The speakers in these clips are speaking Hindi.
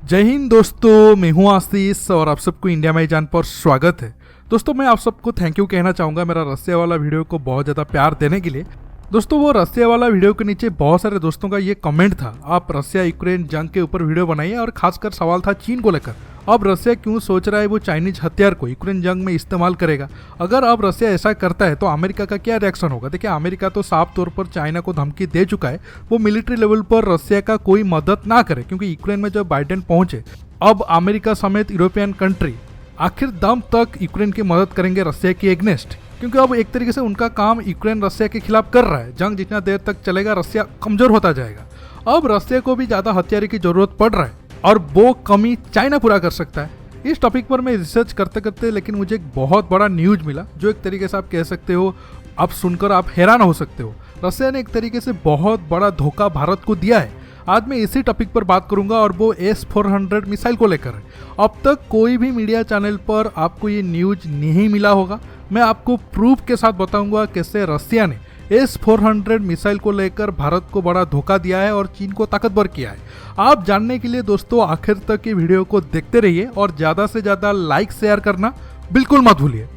जय हिंद दोस्तों, मैं हूं आशीष और आप सबको इंडिया में जान पर स्वागत है। दोस्तों मैं आप सबको थैंक यू कहना चाहूँगा मेरा रसिया वाला वीडियो को बहुत ज़्यादा प्यार देने के लिए। दोस्तों वो रसिया वाला वीडियो के नीचे बहुत सारे दोस्तों का ये कमेंट था, आप रसिया यूक्रेन जंग के ऊपर वीडियो बनाइए, और खासकर सवाल था चीन को लेकर। अब रसिया क्यों सोच रहा है वो चाइनीज हथियार को यूक्रेन जंग में इस्तेमाल करेगा? अगर अब रसिया ऐसा करता है तो अमेरिका का क्या रिएक्शन होगा? देखिए अमेरिका तो साफ तौर पर चाइना को धमकी दे चुका है वो मिलिट्री लेवल पर रसिया का कोई मदद ना करे, क्योंकि यूक्रेन में जब बाइडेन पहुंचे अब अमेरिका समेत यूरोपियन कंट्री आखिर दम तक यूक्रेन की मदद करेंगे रसिया की एग्नेस्ट, क्योंकि अब एक तरीके से उनका काम यूक्रेन रसिया के खिलाफ कर रहा है। जंग जितना देर तक चलेगा रसिया कमजोर होता जाएगा। अब रसिया को भी ज्यादा हथियार की जरूरत पड़ रहा है और वो कमी चाइना पूरा कर सकता है। इस टॉपिक पर मैं रिसर्च करते करते लेकिन मुझे एक बहुत बड़ा न्यूज मिला जो एक तरीके से आप कह सकते हो, आप सुनकर आप हैरान हो सकते हो। रसिया ने एक तरीके से बहुत बड़ा धोखा भारत को दिया है। आज मैं इसी टॉपिक पर बात करूंगा और वो S-400 मिसाइल को लेकर है। अब तक कोई भी मीडिया चैनल पर आपको ये न्यूज नहीं मिला होगा। मैं आपको प्रूफ के साथ बताऊंगा कैसे रसिया ने S-400 मिसाइल को लेकर भारत को बड़ा धोखा दिया है और चीन को ताकतवर किया है। आप जानने के लिए दोस्तों आखिर तक ये वीडियो को देखते रहिए और ज़्यादा से ज़्यादा लाइक शेयर करना बिल्कुल मत भूलिए।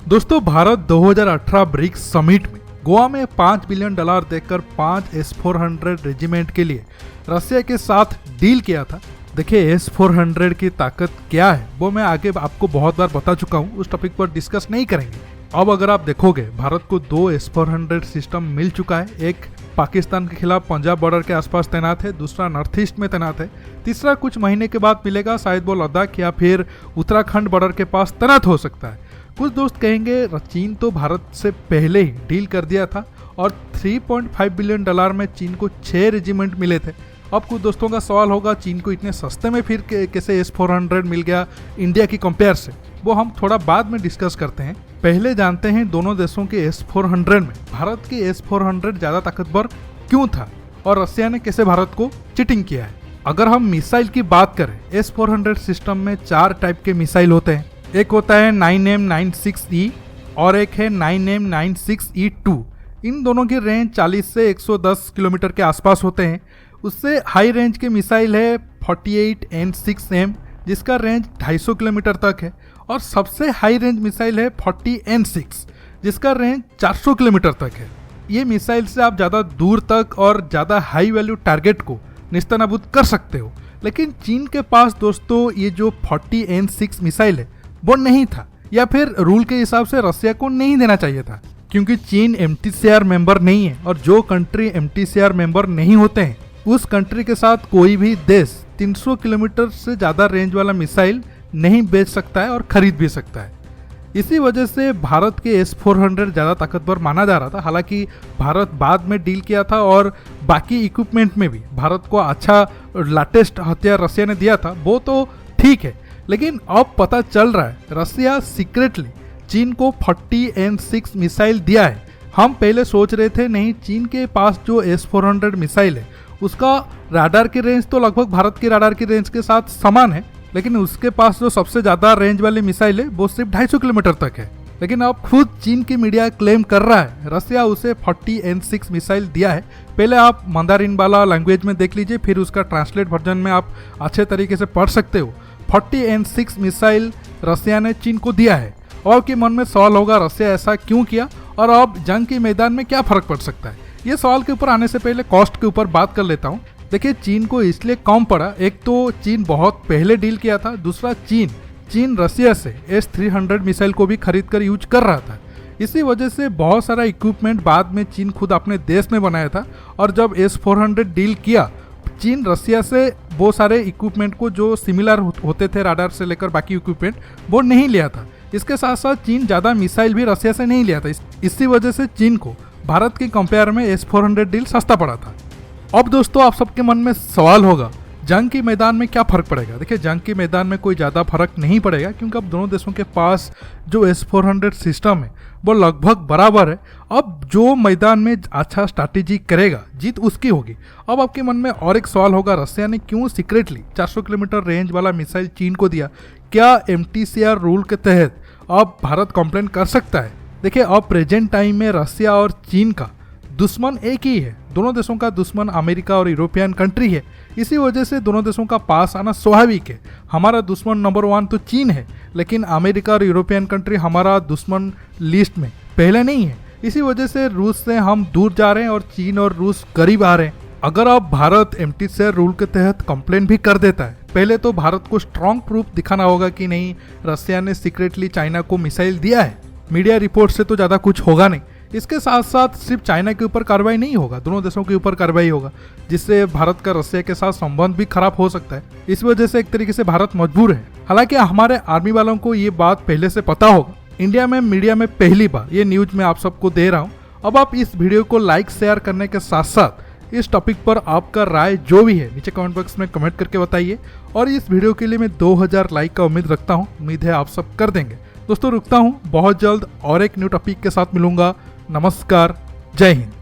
दोस्तों भारत 2018 ब्रिक्स समिट में गोवा में $5 बिलियन देकर 5 S-400 रेजिमेंट के लिए रसिया के साथ डील किया था। देखिए S-400 की ताकत क्या है वो मैं आगे आपको बहुत बार बता चुका हूँ, उस टॉपिक पर डिस्कस नहीं करेंगे। अब अगर आप देखोगे भारत को 2 S-400 सिस्टम मिल चुका है। एक पाकिस्तान के खिलाफ पंजाब बॉर्डर के आसपास तैनात है, दूसरा नॉर्थ ईस्ट में तैनात है, तीसरा कुछ महीने के बाद मिलेगा, शायद वो लद्दाख या फिर उत्तराखंड बॉर्डर के पास तैनात हो सकता है। कुछ दोस्त कहेंगे चीन तो भारत से पहले ही डील कर दिया था और $3.5 बिलियन में चीन को 6 रेजिमेंट मिले थे। अब कुछ दोस्तों का सवाल होगा चीन को इतने सस्ते में फिर कैसे S-400 मिल गया इंडिया की कंपेयर से, वो हम थोड़ा बाद में डिस्कस करते हैं। पहले जानते हैं दोनों देशों के S-400 में भारत की S-400 ज्यादा ताकतवर क्यों था और रसिया ने कैसे भारत को चीटिंग किया है। अगर हम मिसाइल की बात करें, S-400 सिस्टम में 4 टाइप के मिसाइल होते हैं। एक होता है 9M96E और एक है 9M96E2। इन दोनों की रेंज 40 से 110 किलोमीटर के आसपास होते हैं। उससे हाई रेंज के मिसाइल है 48N6M जिसका रेंज 250 किलोमीटर तक है, और सबसे हाई रेंज मिसाइल है 40N6 जिसका रेंज 400 किलोमीटर तक है। ये मिसाइल से आप ज़्यादा दूर तक और ज़्यादा हाई वैल्यू टारगेट को निस्तानाबूद कर सकते हो। लेकिन चीन के पास दोस्तों ये जो 40N6 मिसाइल है वो नहीं था, या फिर रूल के हिसाब से रसिया को नहीं देना चाहिए था, क्योंकि चीन MTCR मेंबर नहीं है और जो कंट्री MTCR मेंबर नहीं होते हैं उस कंट्री के साथ कोई भी देश 300 किलोमीटर से ज़्यादा रेंज वाला मिसाइल नहीं बेच सकता है और खरीद भी सकता है। इसी वजह से भारत के S-400 ज़्यादा ताकतवर माना जा रहा था। हालांकि भारत बाद में डील किया था और बाकी इक्विपमेंट में भी भारत को अच्छा लेटेस्ट हथियार रसिया ने दिया था, वो तो ठीक है। लेकिन अब पता चल रहा है रसिया सीक्रेटली चीन को 40N6 मिसाइल दिया है। हम पहले सोच रहे थे नहीं, चीन के पास जो S-400 मिसाइल है उसका राडार की रेंज तो लगभग भारत की राडार की रेंज के साथ समान है, लेकिन उसके पास जो सबसे ज़्यादा रेंज वाली मिसाइल है वो सिर्फ 250 किलोमीटर तक है। लेकिन अब खुद चीन की मीडिया क्लेम कर रहा है रसिया उसे 40N6 मिसाइल दिया है। पहले आप मंदारिन वाला लैंग्वेज में देख लीजिए, फिर उसका ट्रांसलेट वर्जन में आप अच्छे तरीके से पढ़ सकते हो। 40N6 मिसाइल रसिया ने चीन को दिया है। और के मन में सवाल होगा रसिया ऐसा क्यों किया और अब जंग के मैदान में क्या फर्क पड़ सकता है। ये सवाल के ऊपर आने से पहले कॉस्ट के ऊपर बात कर लेता हूँ। देखिए चीन को इसलिए कम पड़ा, एक तो चीन बहुत पहले डील किया था, दूसरा चीन रसिया से S-300 मिसाइल को भी खरीद कर यूज कर रहा था। इसी वजह से बहुत सारा इक्विपमेंट बाद में चीन खुद अपने देश में बनाया था, और जब S-400 डील किया चीन रसिया से वो सारे इक्विपमेंट को जो सिमिलर होते थे राडार से लेकर बाकी इक्विपमेंट वो नहीं लिया था। इसके साथ साथ चीन ज़्यादा मिसाइल भी रसिया से नहीं लिया था। इसी वजह से चीन को भारत के कंपेयर में S-400 डील सस्ता पड़ा था। अब दोस्तों आप सबके मन में सवाल होगा जंग के मैदान में क्या फर्क पड़ेगा। देखिए जंग के मैदान में कोई ज़्यादा फर्क नहीं पड़ेगा, क्योंकि अब दोनों देशों के पास जो S-400 सिस्टम है वो लगभग बराबर है। अब जो मैदान में अच्छा स्ट्रैटेजी करेगा जीत उसकी होगी। अब आपके मन में और एक सवाल होगा रसिया ने क्यों सीक्रेटली 400 किलोमीटर रेंज वाला मिसाइल चीन को दिया? क्या MTCR रूल के तहत अब भारत कंप्लेन कर सकता है? देखिए अब प्रेजेंट टाइम में रसिया और चीन का दुश्मन एक ही है, दोनों देशों का दुश्मन अमेरिका और यूरोपियन कंट्री है। इसी वजह से दोनों देशों का पास आना स्वाभाविक है। हमारा दुश्मन नंबर 1 तो चीन है, लेकिन अमेरिका और यूरोपियन कंट्री हमारा दुश्मन लिस्ट में पहले नहीं है। इसी वजह से रूस से हम दूर जा रहे हैं और चीन और रूस करीब आ रहे हैं। अगर अब भारत एम्प्टी शेयर रूल के तहत कंप्लेन भी कर देता है, पहले तो भारत को स्ट्रॉन्ग प्रूफ दिखाना होगा कि नहीं रशिया ने सीक्रेटली चाइना को मिसाइल दिया है। मीडिया रिपोर्ट से तो ज़्यादा कुछ होगा नहीं। इसके साथ साथ सिर्फ चाइना के ऊपर कार्रवाई नहीं होगा, दोनों देशों के ऊपर कार्रवाई होगा, जिससे भारत का रशिया के साथ संबंध भी खराब हो सकता है। इस वजह से एक तरीके से भारत मजबूर है। हालांकि हमारे आर्मी वालों को ये बात पहले से पता होगा। इंडिया में मीडिया में पहली बार ये न्यूज मैं आप सबको दे रहा हूँ। अब आप इस वीडियो को लाइक शेयर करने के साथ साथ इस टॉपिक पर आपका राय जो भी है नीचे कमेंट बॉक्स में कमेंट करके बताइए। और इस वीडियो के लिए मैं 2000 लाइक का उम्मीद रखता हूँ। उम्मीद है आप सब कर देंगे। दोस्तों रुकता हूँ, बहुत जल्द और एक न्यू टॉपिक के साथ मिलूंगा। नमस्कार, जय हिंद।